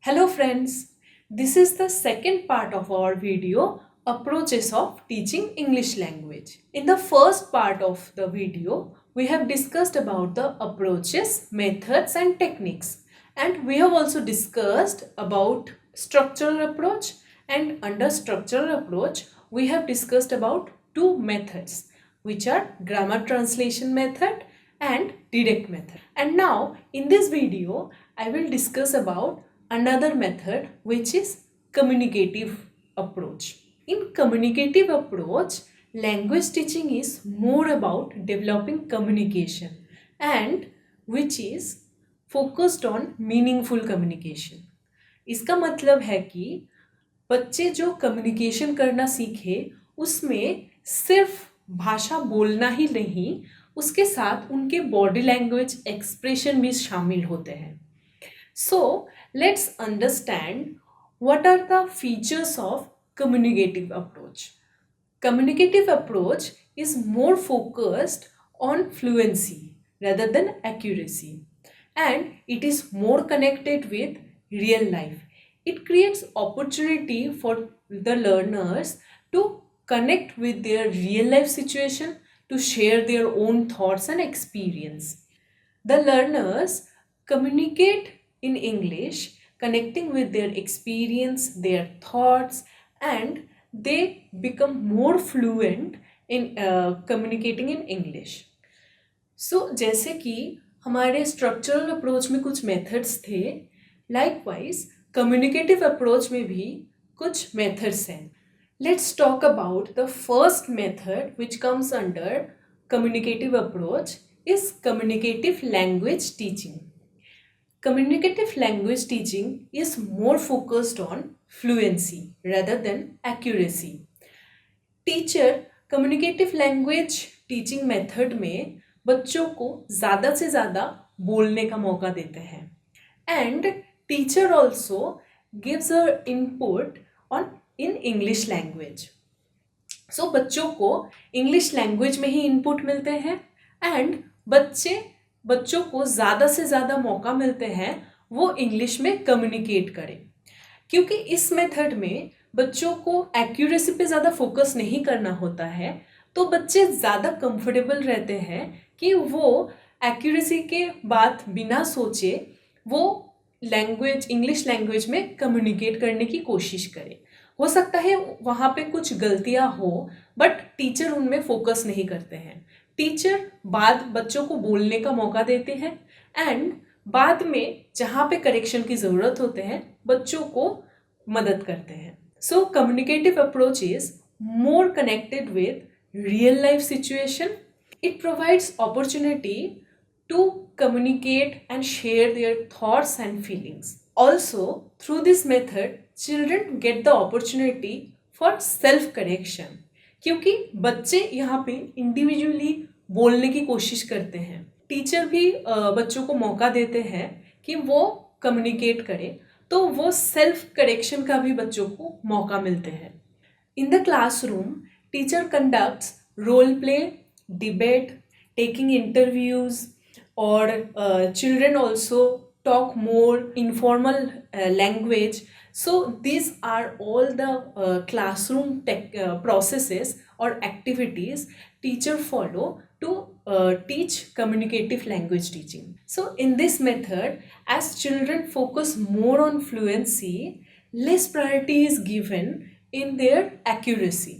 Hello friends, this is the second part of our video Approaches of Teaching English Language. In the first part of the video, we have discussed about the approaches, methods and techniques, and we have also discussed about structural approach, and under structural approach we have discussed about two methods which are grammar translation method and direct method. And now in this video I will discuss about another method which is communicative approach. In communicative approach, language teaching is more about developing communication and which is focused on meaningful communication. इसका मतलब है कि बच्चे जो communication करना सीखे उसमें सिर्फ भाषा बोलना ही नहीं, उसके साथ उनके बॉडी लैंग्वेज एक्सप्रेशन भी शामिल होते हैं. So let's understand what are the features of communicative approach. Communicative approach is more focused on fluency rather than accuracy, and it is more connected with real life. It creates opportunity for the learners to connect with their real life situation, to share their own thoughts and experience. The learners communicate in English, connecting with their experience, their thoughts, and they become more fluent in communicating in English. So जैसे कि हमारे structural approach में कुछ methods थे, likewise communicative approach में भी कुछ methods हैं. Let's talk about the first method which comes under communicative approach is communicative language teaching. Communicative language teaching is more focused on fluency rather than accuracy. Teacher communicative language teaching method में बच्चों को ज़्यादा से ज़्यादा बोलने का मौका देते हैं, and teacher also gives her input on in English language. So बच्चों को English language में ही input मिलते हैं and बच्चों को ज़्यादा से ज़्यादा मौका मिलते हैं वो इंग्लिश में कम्युनिकेट करें, क्योंकि इस मेथड में बच्चों को एक्यूरेसी पे ज़्यादा फोकस नहीं करना होता है, तो बच्चे ज़्यादा कंफर्टेबल रहते हैं कि वो एक्यूरेसी के बात बिना सोचे वो लैंग्वेज इंग्लिश लैंग्वेज में कम्युनिकेट करने की कोशिश करें. हो सकता है वहाँ पे कुछ गलतियाँ हो, बट टीचर उनमें फोकस नहीं करते हैं. टीचर बाद बच्चों को बोलने का मौका देते हैं एंड बाद में जहाँ पे करेक्शन की ज़रूरत होते हैं बच्चों को मदद करते हैं. So communicative approach is more connected with real life situation. It provides opportunity to communicate and share their thoughts and feelings. Also, through this method, children get the opportunity for self-correction. क्योंकि बच्चे यहाँ पे individually बोलने की कोशिश करते हैं, teacher भी बच्चों को मौका देते हैं कि वो कम्युनिकेट करें, तो वो सेल्फ करेक्शन का भी बच्चों को मौका मिलते हैं. In the classroom, teacher conducts role play, debate, taking interviews, or children also talk more informal language. So these are all the classroom processes or activities teacher follow to teach communicative language teaching. So in this method, as children focus more on fluency, less priority is given in their accuracy.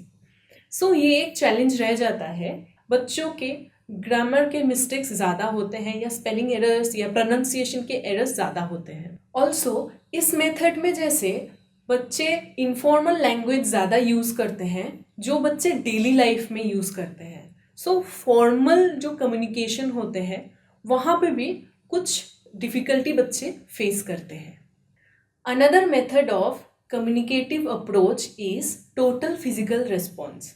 So ये एक challenge रह जाता है, बच्चों के grammar के mistakes ज़्यादा होते हैं या स्पेलिंग एरर्स या प्रोनाउंसिएशन के एरर्स ज़्यादा होते हैं. ऑल्सो इस मेथड में जैसे बच्चे इनफॉर्मल लैंग्वेज ज़्यादा यूज़ करते हैं जो बच्चे डेली लाइफ में यूज़ करते हैं. सो फॉर्मल जो कम्युनिकेशन होते हैं वहाँ पे भी कुछ डिफ़िकल्टी बच्चे फेस करते हैं. Another method of communicative approach is total physical response.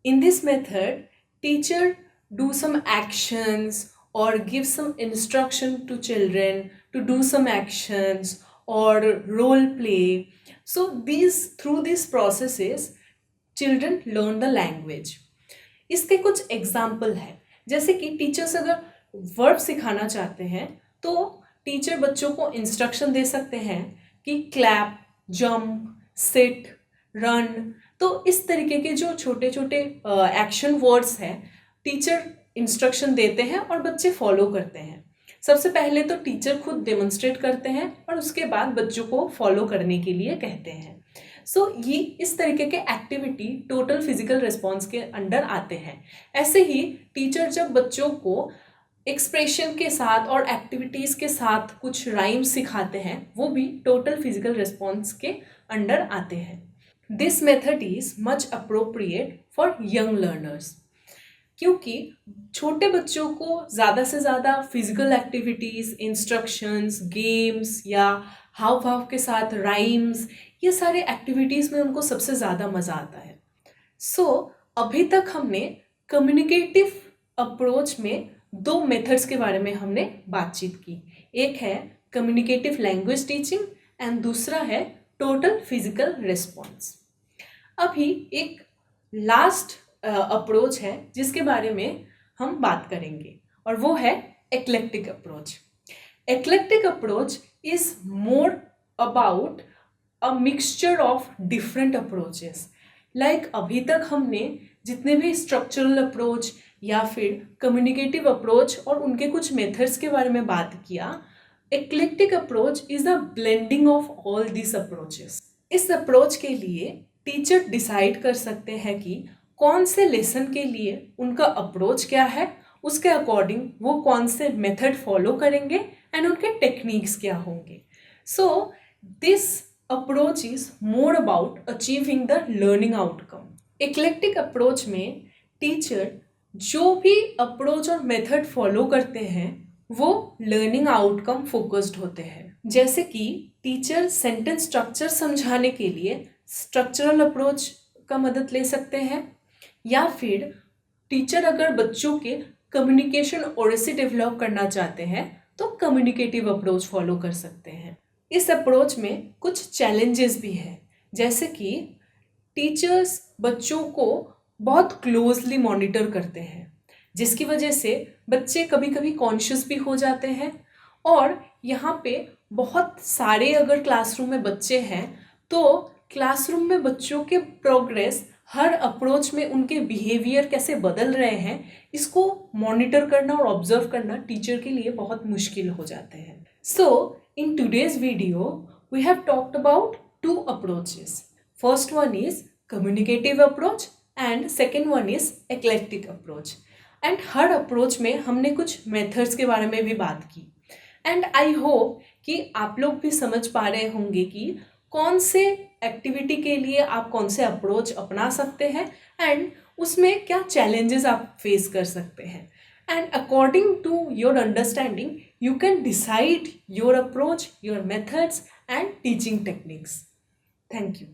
In this method teacher do some actions or give some instruction to children to do some actions or role play. So through these processes children learn the language. इसके कुछ example है, जैसे कि teachers अगर verb सिखाना चाहते हैं तो टीचर बच्चों को इंस्ट्रक्शन दे सकते हैं कि क्लैप, जंप, सिट, रन, तो इस तरीके के जो छोटे छोटे एक्शन वर्ड्स हैं टीचर इंस्ट्रक्शन देते हैं और बच्चे फॉलो करते हैं। सबसे पहले तो टीचर खुद डेमोन्स्ट्रेट करते हैं और उसके बाद बच्चों को फॉलो करने के लिए कहते हैं। ये इस तरीके के एक्टिविटी टोटल फिजिकल रिस्पॉन्स के अंडर आते हैं। ऐसे ही टीचर जब बच्चों को एक्सप्रेशन के साथ और एक्टिविटीज़ के साथ कुछ राइम सिखाते हैं वो भी टोटल फिजिकल रिस्पॉन्स के अंडर आते हैं। This method is much appropriate for young learners, क्योंकि छोटे बच्चों को ज़्यादा से ज़्यादा फिजिकल एक्टिविटीज़, इंस्ट्रक्शंस, गेम्स या हाव भाव के साथ राइम्स, ये सारे एक्टिविटीज़ में उनको सबसे ज़्यादा मज़ा आता है। अभी तक हमने कम्युनिकेटिव अप्रोच में 2 मेथड्स के बारे में हमने बातचीत की। एक है कम्युनिकेटिव लैंग्वेज टीचिंग एंड दूसरा है टोटल फिजिकल रिस्पॉन्स। अभी एक लास्ट अप्रोच है जिसके बारे में हम बात करेंगे और वो है eclectic approach. Eclectic approach is more about a mixture of different approaches. अभी तक हमने जितने भी स्ट्रक्चरल अप्रोच या फिर कम्युनिकेटिव अप्रोच और उनके कुछ मेथड्स के बारे में बात किया, eclectic approach is a blending of all this approaches. इस अप्रोच के लिए टीचर डिसाइड कर सकते हैं कि कौन से लेसन के लिए उनका अप्रोच क्या है, उसके अकॉर्डिंग वो कौन से मेथड फॉलो करेंगे एंड उनके टेक्निक्स क्या होंगे। This approach is more about achieving the learning outcome. Eclectic approach में टीचर जो भी अप्रोच और मेथड फॉलो करते हैं वो लर्निंग आउटकम फोकस्ड होते हैं। जैसे कि टीचर सेंटेंस स्ट्रक्चर समझाने के लिए स्ट्रक्चरल अप्रोच का मदद ले सकते हैं, या फिर टीचर अगर बच्चों के कम्युनिकेशन ओरेसी डेवलप करना चाहते हैं तो कम्युनिकेटिव अप्रोच फॉलो कर सकते हैं। इस अप्रोच में कुछ चैलेंजेस भी हैं, जैसे कि टीचर्स बच्चों को बहुत क्लोजली मॉनिटर करते हैं जिसकी वजह से बच्चे कभी कभी कॉन्शियस भी हो जाते हैं, और यहाँ पे बहुत सारे अगर क्लासरूम में बच्चे हैं तो क्लासरूम में बच्चों के प्रोग्रेस, हर अप्रोच में उनके बिहेवियर कैसे बदल रहे हैं, इसको मॉनिटर करना और ऑब्जर्व करना टीचर के लिए बहुत मुश्किल हो जाते हैं। In today's video we have talked about 2 approaches. First one is communicative approach and second one is eclectic approach. And हर अप्रोच में हमने कुछ मेथड्स के बारे में भी बात की। एंड आई होप कि आप लोग भी समझ पा रहे होंगे कि कौन से एक्टिविटी के लिए आप कौन से अप्रोच अपना सकते हैं एंड उसमें क्या चैलेंजेस आप फेस कर सकते हैं। And according to your understanding you can decide your approach, your methods and teaching techniques. Thank you.